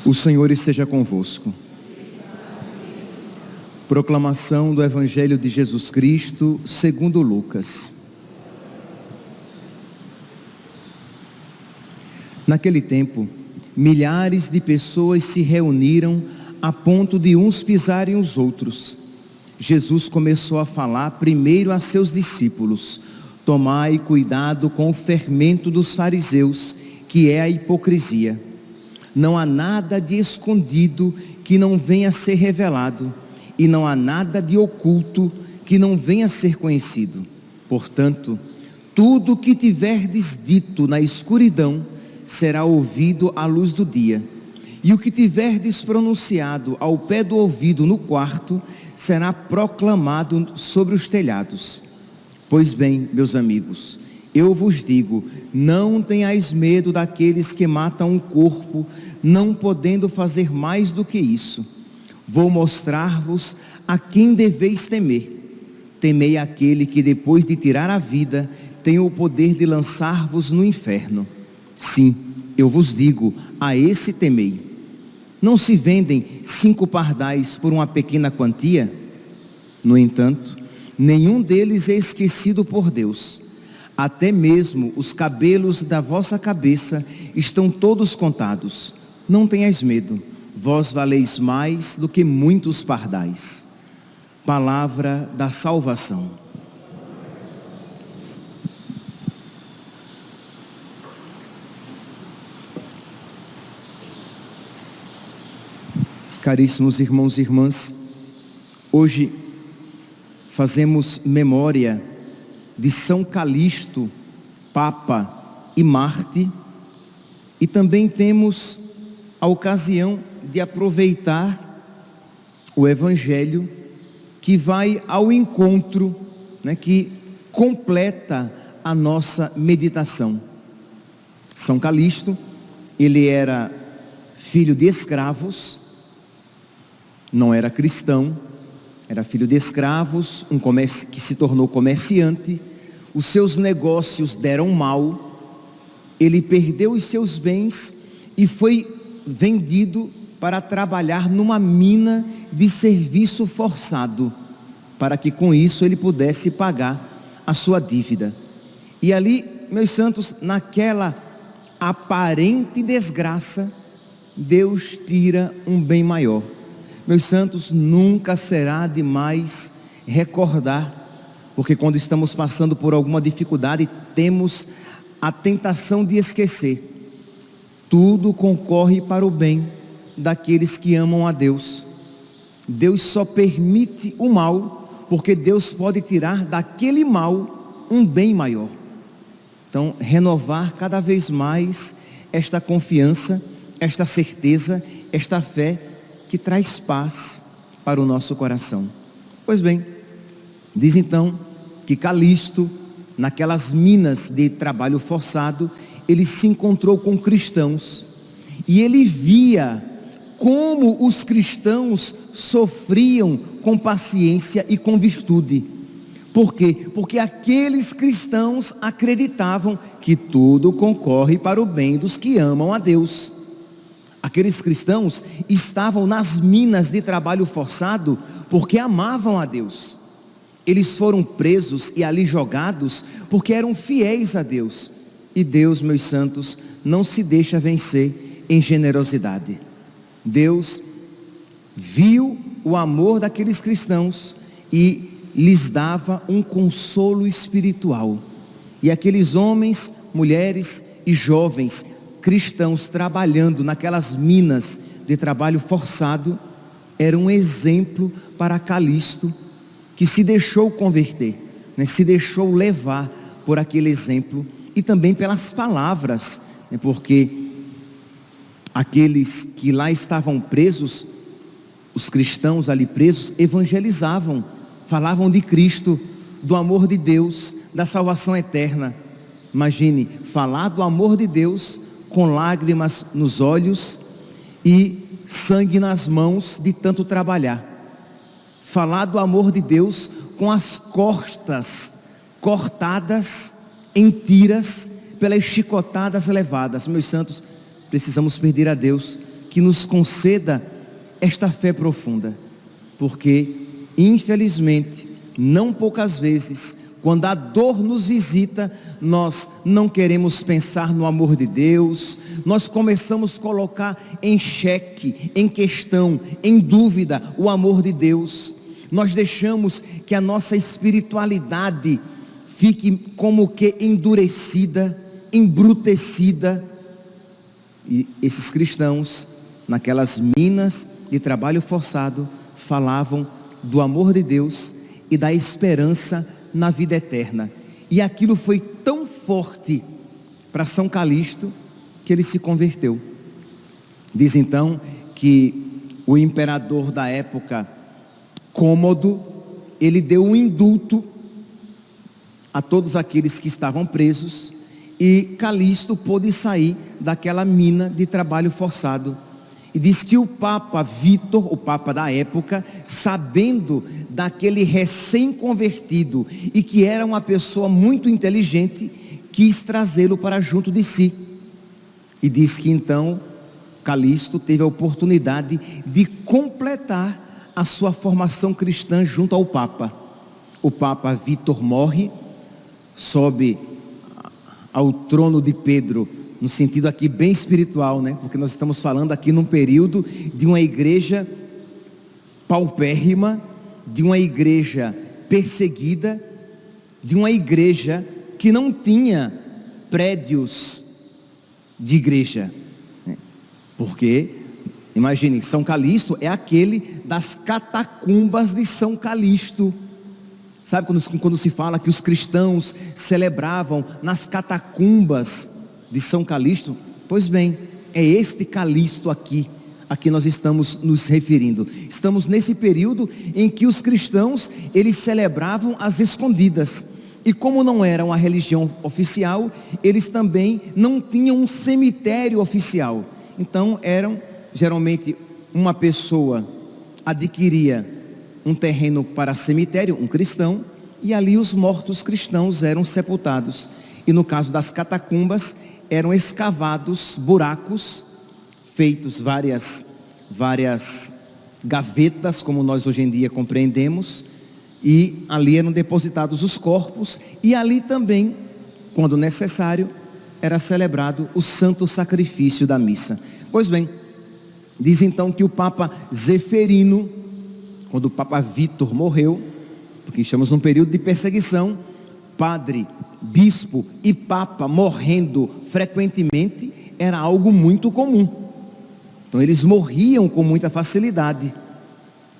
O Senhor esteja convosco. Proclamação do Evangelho de Jesus Cristo segundo Lucas. Naquele tempo, milhares de pessoas se reuniram a ponto de uns pisarem os outros. Jesus começou a falar primeiro a seus discípulos: tomai cuidado com o fermento dos fariseus, que é a hipocrisia. Não há nada de escondido que não venha a ser revelado, e não há nada de oculto que não venha a ser conhecido. Portanto, tudo o que tiverdes dito na escuridão será ouvido à luz do dia, e o que tiverdes pronunciado ao pé do ouvido no quarto será proclamado sobre os telhados. Pois bem, meus amigos, eu vos digo, não tenhais medo daqueles que matam o corpo, não podendo fazer mais do que isso. Vou mostrar-vos a quem deveis temer. Temei aquele que depois de tirar a vida, tem o poder de lançar-vos no inferno. Sim, eu vos digo, a esse temei. Não se vendem 5 pardais por uma pequena quantia? No entanto, nenhum deles é esquecido por Deus. Até mesmo os cabelos da vossa cabeça estão todos contados. Não tenhais medo, vós valeis mais do que muitos pardais. Palavra da salvação. Caríssimos irmãos e irmãs, hoje fazemos memória de São Calixto, Papa e Mártir, e também temos a ocasião de aproveitar o Evangelho que vai ao encontro, que completa a nossa meditação. São Calixto, ele era filho de escravos, não era cristão, era filho de escravos, que se tornou comerciante. Os seus negócios deram mal, ele perdeu os seus bens e foi vendido para trabalhar numa mina de serviço forçado, para que com isso ele pudesse pagar a sua dívida. E ali, meus santos, naquela aparente desgraça, Deus tira um bem maior. Meus santos, nunca será demais recordar, porque quando estamos passando por alguma dificuldade, temos a tentação de esquecer. Tudo concorre para o bem daqueles que amam a Deus. Deus só permite o mal, porque Deus pode tirar daquele mal um bem maior. Então, renovar cada vez mais esta confiança, esta certeza, esta fé que traz paz para o nosso coração. Pois bem, diz então que Calixto, naquelas minas de trabalho forçado, ele se encontrou com cristãos, e ele via como os cristãos sofriam com paciência e com virtude. Por quê? Porque aqueles cristãos acreditavam que tudo concorre para o bem dos que amam a Deus. Aqueles cristãos estavam nas minas de trabalho forçado porque amavam a Deus. Eles foram presos e ali jogados porque eram fiéis a Deus. E Deus, meus santos, não se deixa vencer em generosidade. Deus viu o amor daqueles cristãos e lhes dava um consolo espiritual. E aqueles homens, mulheres e jovens cristãos trabalhando naquelas minas de trabalho forçado eram um exemplo para Calixto, que se deixou converter, se deixou levar por aquele exemplo e também pelas palavras, porque aqueles que lá estavam presos, os cristãos ali presos, evangelizavam, falavam de Cristo, do amor de Deus, da salvação eterna. Imagine, falar do amor de Deus com lágrimas nos olhos e sangue nas mãos de tanto trabalhar. Falar do amor de Deus com as costas cortadas em tiras pelas chicotadas levadas. Meus santos, precisamos pedir a Deus que nos conceda esta fé profunda, porque infelizmente, não poucas vezes, quando a dor nos visita, nós não queremos pensar no amor de Deus, nós começamos a colocar em xeque, em questão, em dúvida o amor de Deus. Nós deixamos que a nossa espiritualidade fique como que endurecida, embrutecida. E esses cristãos, naquelas minas de trabalho forçado, falavam do amor de Deus e da esperança na vida eterna. E aquilo foi tão forte para São Calixto que ele se converteu. Diz então que o imperador da época, Cômodo, ele deu um indulto a todos aqueles que estavam presos, e Calixto pôde sair daquela mina de trabalho forçado. E diz que o Papa Vítor, o Papa da época, sabendo daquele recém-convertido e que era uma pessoa muito inteligente, quis trazê-lo para junto de si. E diz que então Calixto teve a oportunidade de completar a sua formação cristã junto ao Papa. O Papa Vítor morre, sobe ao trono de Pedro, no sentido aqui bem espiritual, né? Porque nós estamos falando aqui num período de uma igreja paupérrima, de uma igreja perseguida, de uma igreja que não tinha prédios de igreja, né? Porque, imagine, São Calixto é aquele das catacumbas de São Calixto. Sabe quando se fala que os cristãos celebravam nas catacumbas de São Calixto? Pois bem, é este Calixto aqui a que nós estamos nos referindo. Estamos nesse período em que os cristãos, eles celebravam às escondidas. E como não era uma religião oficial, eles também não tinham um cemitério oficial. Então eram, geralmente, uma pessoa adquiria um terreno para cemitério, um cristão, e ali os mortos cristãos eram sepultados. E no caso das catacumbas, eram escavados buracos, feitos várias gavetas, como nós hoje em dia compreendemos, e ali eram depositados os corpos, e ali também, quando necessário, era celebrado o santo sacrifício da missa. Pois bem, diz então que o Papa Zeferino, quando o Papa Vítor morreu, porque estamos num período de perseguição, padre, bispo e papa morrendo frequentemente era algo muito comum. Então eles morriam com muita facilidade.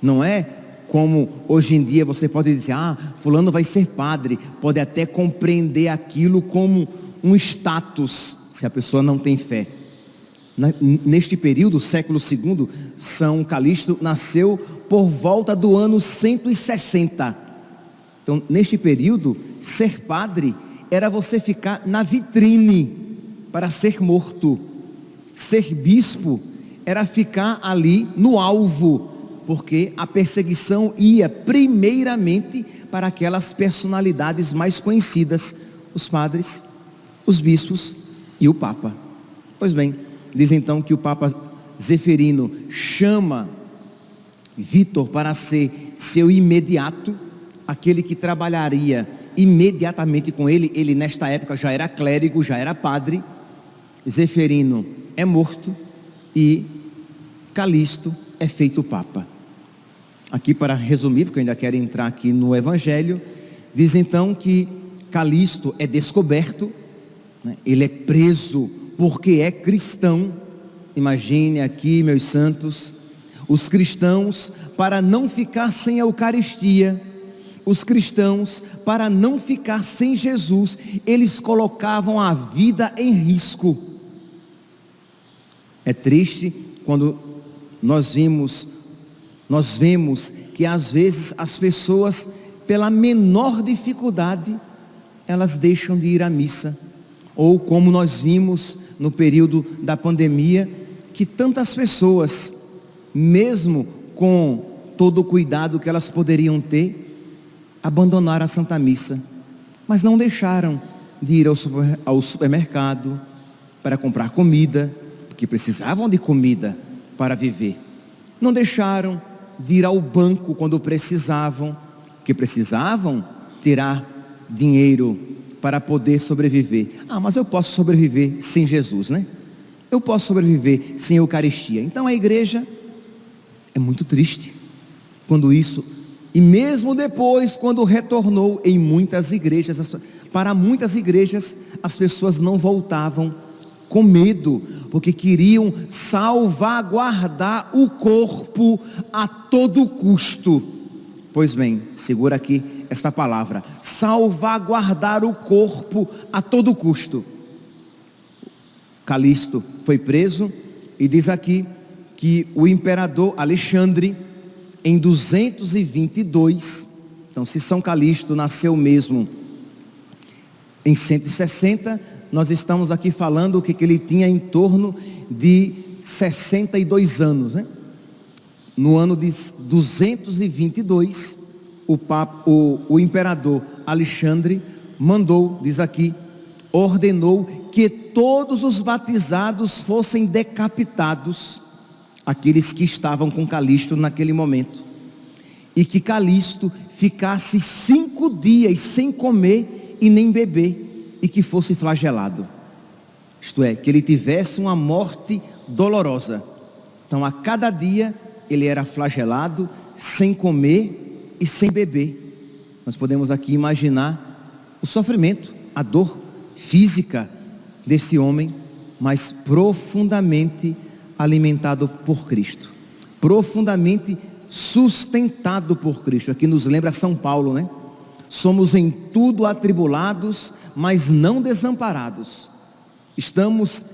Não é como hoje em dia você pode dizer, fulano vai ser padre, pode até compreender aquilo como um status, se a pessoa não tem fé. Neste período, século II, São Calixto nasceu por volta do ano 160. Então, neste período, ser padre era você ficar na vitrine para ser morto. Ser bispo era ficar ali no alvo, porque a perseguição ia primeiramente para aquelas personalidades mais conhecidas, os padres, os bispos e o Papa. Pois bem, diz então que o Papa Zeferino chama Vítor para ser seu imediato, aquele que trabalharia imediatamente com ele. Ele nesta época já era clérigo, já era padre. Zeferino é morto e Calixto é feito Papa. Aqui para resumir, porque eu ainda quero entrar aqui no Evangelho, diz então que Calixto é descoberto, né? Ele é preso porque é cristão. Imagine aqui, meus santos, os cristãos, para não ficar sem a Eucaristia, os cristãos, para não ficar sem Jesus, eles colocavam a vida em risco. É triste quando nós vemos que às vezes as pessoas, pela menor dificuldade, elas deixam de ir à missa. Ou como nós vimos no período da pandemia, que tantas pessoas, mesmo com todo o cuidado que elas poderiam ter, abandonaram a Santa Missa, mas não deixaram de ir ao supermercado para comprar comida, porque precisavam de comida para viver. Não deixaram de ir ao banco quando precisavam, porque precisavam tirar dinheiro para poder sobreviver. Mas eu posso sobreviver sem Jesus, né? Eu posso sobreviver sem Eucaristia. Então a igreja é muito triste quando isso, e mesmo depois, quando retornou em muitas igrejas, para muitas igrejas, as pessoas não voltavam com medo, porque queriam salvaguardar o corpo a todo custo. Pois bem, segura aqui esta palavra: salvaguardar o corpo a todo custo. Calixto foi preso, e diz aqui que o imperador Alexandre, em 222, então se São Calixto nasceu mesmo em 160, nós estamos aqui falando que ele tinha em torno de 62 anos, né? No ano de 222, o imperador Alexandre mandou, diz aqui, ordenou que todos os batizados fossem decapitados, aqueles que estavam com Calixto naquele momento, e que Calixto ficasse 5 dias sem comer e nem beber, e que fosse flagelado, isto é, que ele tivesse uma morte dolorosa. Então a cada dia ele era flagelado, sem comer e sem beber. Nós podemos aqui imaginar o sofrimento, a dor física desse homem, mas profundamente alimentado por Cristo, profundamente sustentado por Cristo. Aqui nos lembra São Paulo, né? Somos em tudo atribulados, mas não desamparados. Estamos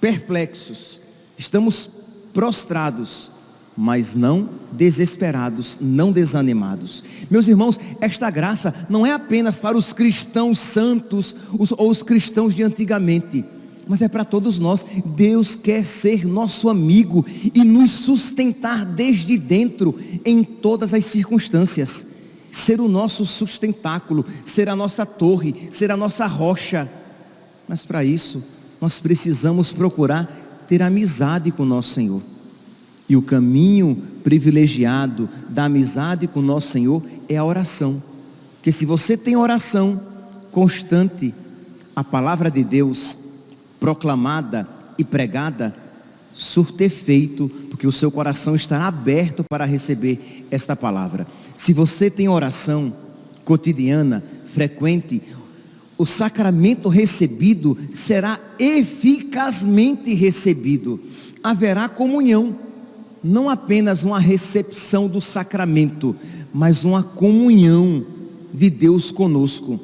perplexos, estamos prostrados, mas não desesperados, não desanimados. Meus irmãos, esta graça não é apenas para os cristãos santos ou os cristãos de antigamente, mas é para todos nós. Deus quer ser nosso amigo e nos sustentar desde dentro em todas as circunstâncias, ser o nosso sustentáculo, ser a nossa torre, ser a nossa rocha. Mas para isso nós precisamos procurar ter amizade com o nosso Senhor, e o caminho privilegiado da amizade com o nosso Senhor é a oração. Porque se você tem oração constante, a palavra de Deus proclamada e pregada surte efeito, porque o seu coração estará aberto para receber esta palavra. Se você tem oração cotidiana, frequente, o sacramento recebido será eficazmente recebido. Haverá comunhão, não apenas uma recepção do sacramento, mas uma comunhão de Deus conosco.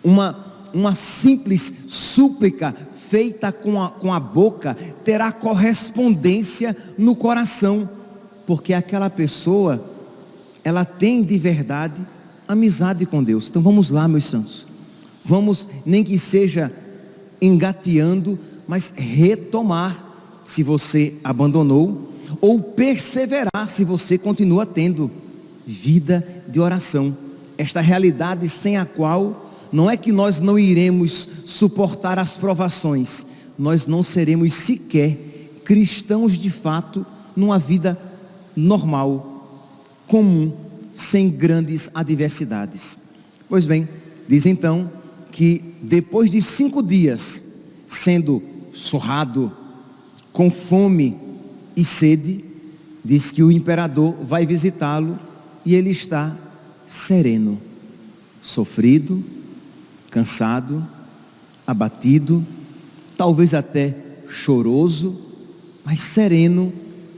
Uma simples súplica feita com a boca terá correspondência no coração, porque aquela pessoa, ela tem de verdade amizade com Deus. Então vamos lá, meus santos, vamos, nem que seja engateando, mas retomar, se você abandonou, ou perseverar, se você continua tendo vida de oração. Esta realidade sem a qual, não é que nós não iremos suportar as provações, nós não seremos sequer cristãos de fato, numa vida normal, comum, sem grandes adversidades. Pois bem, diz então que depois de 5 dias sendo surrado, com fome e sede, diz que o imperador vai visitá-lo e ele está sereno, sofrido, cansado, abatido, talvez até choroso, mas sereno,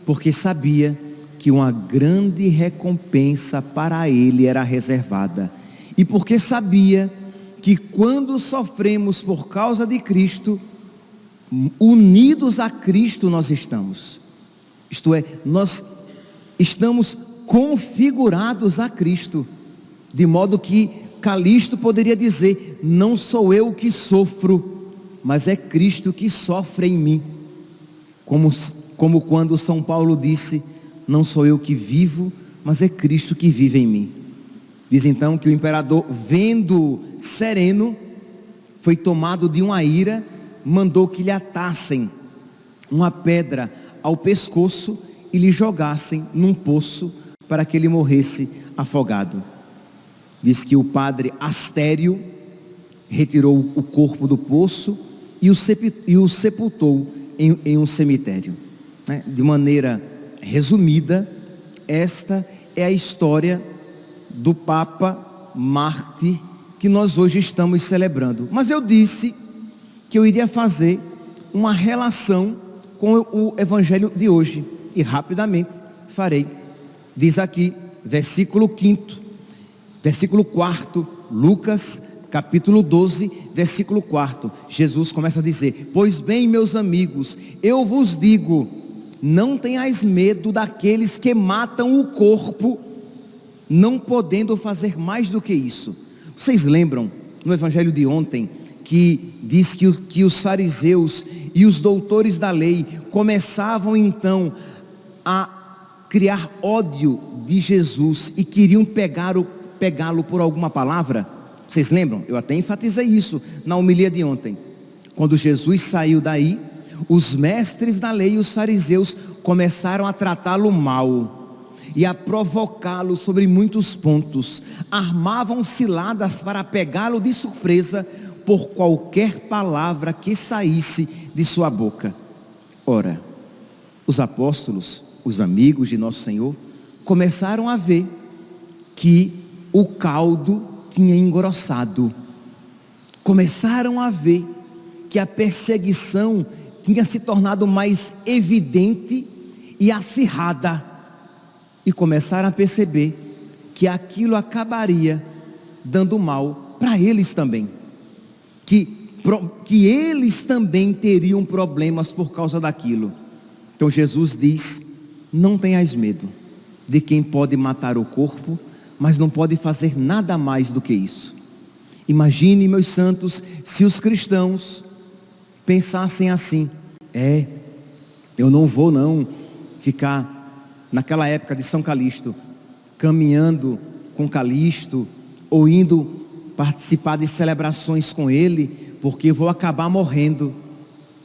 porque sabia que uma grande recompensa para ele era reservada, e porque sabia que quando sofremos por causa de Cristo, unidos a Cristo nós estamos, isto é, nós estamos configurados a Cristo, de modo que Calixto poderia dizer: não sou eu que sofro, mas é Cristo que sofre em mim. Como quando São Paulo disse: não sou eu que vivo, mas é Cristo que vive em mim. Diz então que o imperador, vendo sereno, foi tomado de uma ira, mandou que lhe atassem uma pedra ao pescoço e lhe jogassem num poço para que ele morresse afogado. Diz que o padre Astério retirou o corpo do poço e o sepultou em um cemitério. De maneira resumida, esta é a história do Papa Mártir que nós hoje estamos celebrando. Mas eu disse que eu iria fazer uma relação com o evangelho de hoje, e rapidamente farei. Diz aqui, versículo 4, Lucas capítulo 12, versículo 4, Jesus começa a dizer: pois bem, meus amigos, eu vos digo, não tenhais medo daqueles que matam o corpo, não podendo fazer mais do que isso. Vocês lembram no evangelho de ontem que diz que os fariseus e os doutores da lei começavam então a criar ódio de Jesus e queriam pegá-lo por alguma palavra? Vocês lembram? Eu até enfatizei isso na homilia de ontem. Quando Jesus saiu daí, os mestres da lei e os fariseus começaram a tratá-lo mal e a provocá-lo sobre muitos pontos. Armavam ciladas para pegá-lo de surpresa por qualquer palavra que saísse de sua boca. Ora, os apóstolos, os amigos de nosso Senhor, começaram a ver que o caldo tinha engrossado. Começaram a ver que a perseguição tinha se tornado mais evidente e acirrada. E começaram a perceber que aquilo acabaria dando mal para eles também. Que eles também teriam problemas por causa daquilo. Então Jesus diz: não tenhais medo de quem pode matar o corpo, mas não pode fazer nada mais do que isso. Imagine, meus santos, se os cristãos pensassem assim: eu não vou não ficar naquela época de São Calixto, caminhando com Calixto, ou indo participar de celebrações com ele, porque vou acabar morrendo.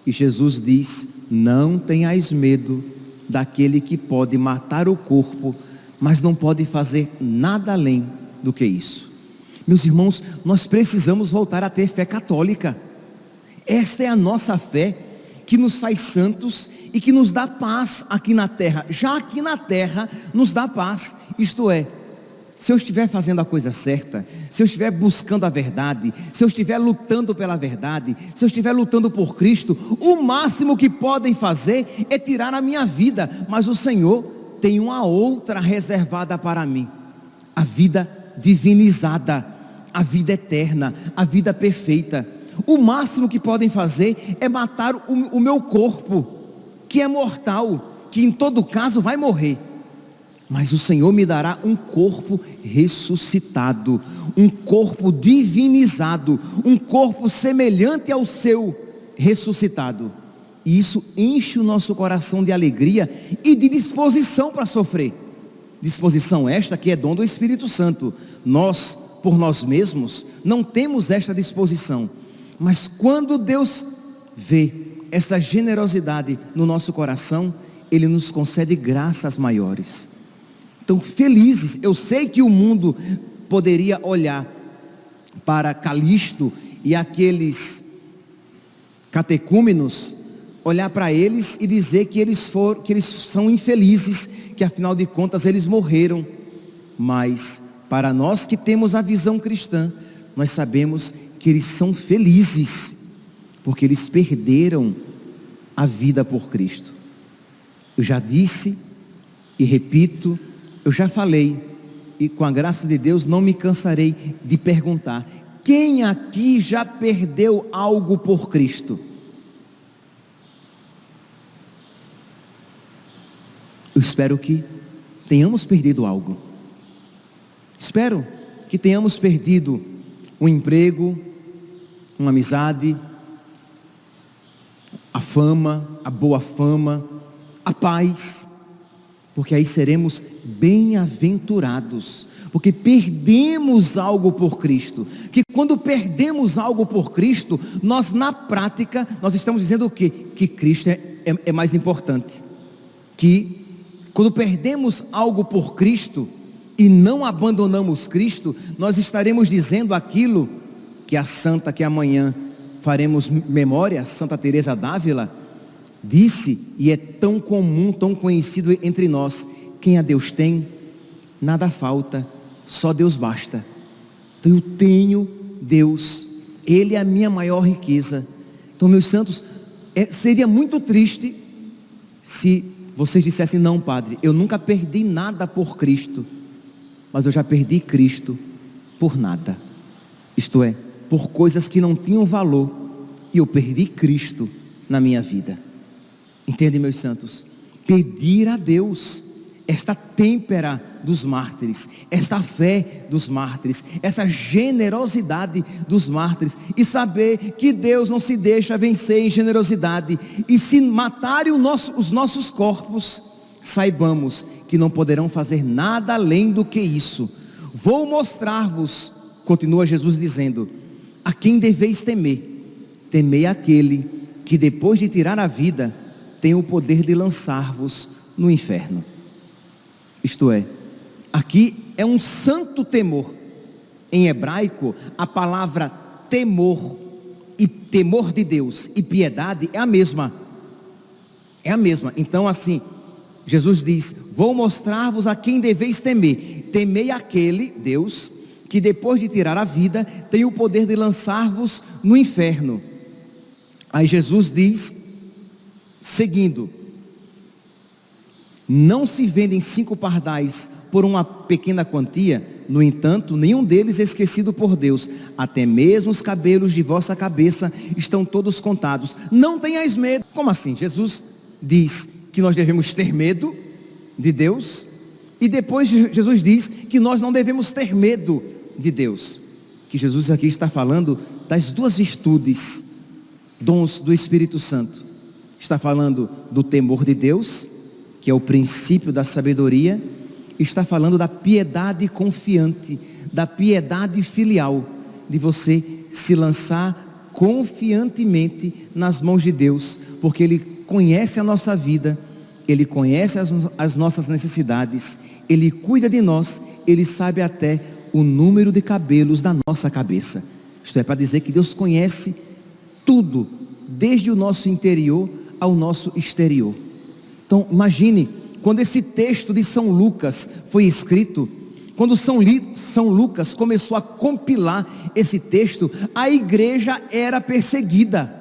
E Jesus diz: não tenhais medo daquele que pode matar o corpo, mas não pode fazer nada além do que isso. Meus irmãos, nós precisamos voltar a ter fé católica. Esta é a nossa fé que nos faz santos e que nos dá paz aqui na terra. Já aqui na terra nos dá paz, isto é, se eu estiver fazendo a coisa certa, se eu estiver buscando a verdade, se eu estiver lutando pela verdade, se eu estiver lutando por Cristo, o máximo que podem fazer é tirar a minha vida, mas o Senhor tem uma outra reservada para mim, a vida divinizada, a vida eterna, a vida perfeita. O máximo que podem fazer é matar o meu corpo, que é mortal, que em todo caso vai morrer. Mas o Senhor me dará um corpo ressuscitado, um corpo divinizado, um corpo semelhante ao seu ressuscitado. E isso enche o nosso coração de alegria e de disposição para sofrer. Disposição esta que é dom do Espírito Santo. Nós, por nós mesmos, não temos esta disposição. Mas quando Deus vê essa generosidade no nosso coração, Ele nos concede graças maiores. Então, felizes, eu sei que o mundo poderia olhar para Calixto e aqueles catecúmenos, olhar para eles e dizer que eles são infelizes, que afinal de contas eles morreram. Mas para nós que temos a visão cristã, nós sabemos que eles são felizes, porque eles perderam a vida por Cristo. Eu já disse e repito, eu já falei, e com a graça de Deus não me cansarei de perguntar: quem aqui já perdeu algo por Cristo? Eu espero que tenhamos perdido algo. Espero que tenhamos perdido um emprego, uma amizade, fama, a boa fama, a paz, porque aí seremos bem-aventurados, porque perdemos algo por Cristo. Que quando perdemos algo por Cristo, nós na prática, nós estamos dizendo o quê? Que Cristo é mais importante. Que quando perdemos algo por Cristo e não abandonamos Cristo, nós estaremos dizendo aquilo que a santa, que amanhã faremos memória, Santa Teresa d'Ávila, disse, e é tão comum, tão conhecido entre nós: quem a Deus tem, nada falta, só Deus basta. Então eu tenho Deus, Ele é a minha maior riqueza. Então, meus santos, seria muito triste se vocês dissessem: não, padre, eu nunca perdi nada por Cristo, mas eu já perdi Cristo por nada. Isto é, por coisas que não tinham valor, e eu perdi Cristo na minha vida. Entende, meus santos? Pedir a Deus esta têmpera dos mártires, esta fé dos mártires, essa generosidade dos mártires, e saber que Deus não se deixa vencer em generosidade, e se matarem os nossos corpos, saibamos que não poderão fazer nada além do que isso. Vou mostrar-vos, continua Jesus dizendo, a quem deveis temer. Temei aquele que depois de tirar a vida, tem o poder de lançar-vos no inferno. Isto é, aqui é um santo temor. Em hebraico, a palavra temor e temor de Deus e piedade é a mesma. É a mesma. Então assim, Jesus diz: vou mostrar-vos a quem deveis temer. Temei aquele, Deus, que depois de tirar a vida, tem o poder de lançar-vos no inferno. Aí Jesus diz, seguindo: não se vendem 5 pardais por uma pequena quantia, no entanto, nenhum deles é esquecido por Deus, até mesmo os cabelos de vossa cabeça estão todos contados. Não tenhais medo. Como assim? Jesus diz que nós devemos ter medo de Deus, e depois Jesus diz que nós não devemos ter medo de Deus. Que Jesus aqui está falando das duas virtudes, dons do Espírito Santo. Está falando do temor de Deus, que é o princípio da sabedoria, está falando da piedade confiante, da piedade filial, de você se lançar confiantemente nas mãos de Deus, porque Ele conhece a nossa vida, Ele conhece as nossas necessidades, Ele cuida de nós, Ele sabe até o número de cabelos da nossa cabeça. Isto é para dizer que Deus conhece tudo, desde o nosso interior ao nosso exterior. Então imagine, quando esse texto de São Lucas foi escrito, quando São Lucas começou a compilar esse texto, a igreja era perseguida.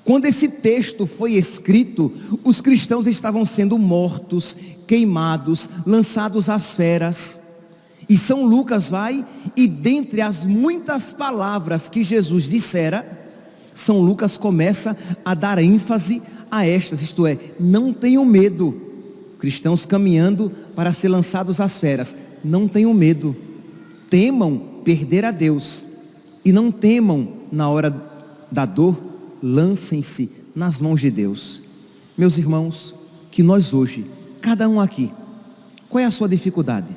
Quando esse texto foi escrito, os cristãos estavam sendo mortos, queimados, lançados às feras. E São Lucas vai, e dentre as muitas palavras que Jesus dissera, São Lucas começa a dar ênfase a estas, isto é, não tenham medo. Cristãos caminhando para ser lançados às feras, não tenham medo, temam perder a Deus, e não temam na hora da dor, lancem-se nas mãos de Deus. Meus irmãos, que nós hoje, cada um aqui, qual é a sua dificuldade?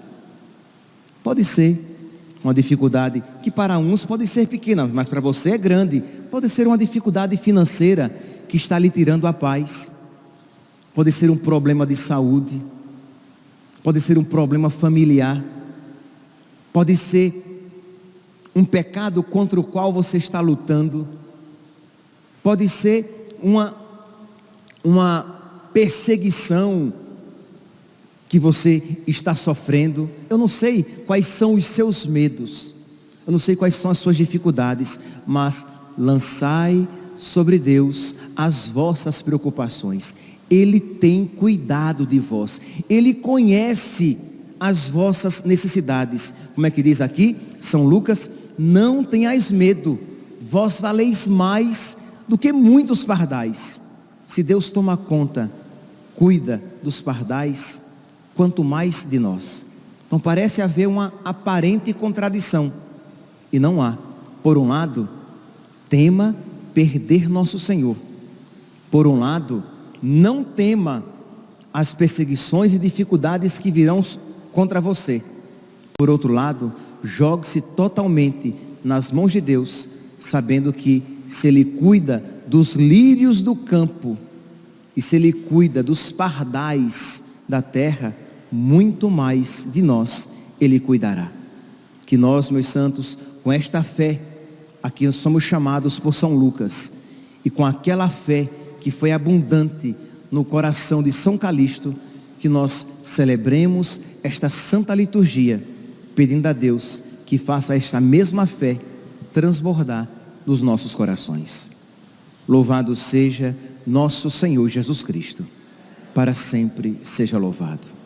Pode ser uma dificuldade que para uns pode ser pequena, mas para você é grande. Pode ser uma dificuldade financeira que está lhe tirando a paz, pode ser um problema de saúde, pode ser um problema familiar, pode ser um pecado contra o qual você está lutando, pode ser uma perseguição que você está sofrendo. Eu não sei quais são os seus medos, eu não sei quais são as suas dificuldades, mas lançai sobre Deus as vossas preocupações. Ele tem cuidado de vós, Ele conhece as vossas necessidades. Como é que diz aqui, São Lucas? Não tenhais medo, vós valeis mais do que muitos pardais. Se Deus toma conta, cuida dos pardais, quanto mais de nós. Então parece haver uma aparente contradição, e não há. Por um lado, tema perder nosso Senhor. Por um lado, não tema as perseguições e dificuldades que virão contra você. Por outro lado, jogue-se totalmente nas mãos de Deus, sabendo que se Ele cuida dos lírios do campo e se Ele cuida dos pardais da terra, muito mais de nós Ele cuidará. Que nós, meus santos, com esta fé a que somos chamados por São Lucas, e com aquela fé que foi abundante no coração de São Calixto, que nós celebremos esta santa liturgia, pedindo a Deus que faça esta mesma fé transbordar nos nossos corações. Louvado seja nosso Senhor Jesus Cristo, para sempre seja louvado.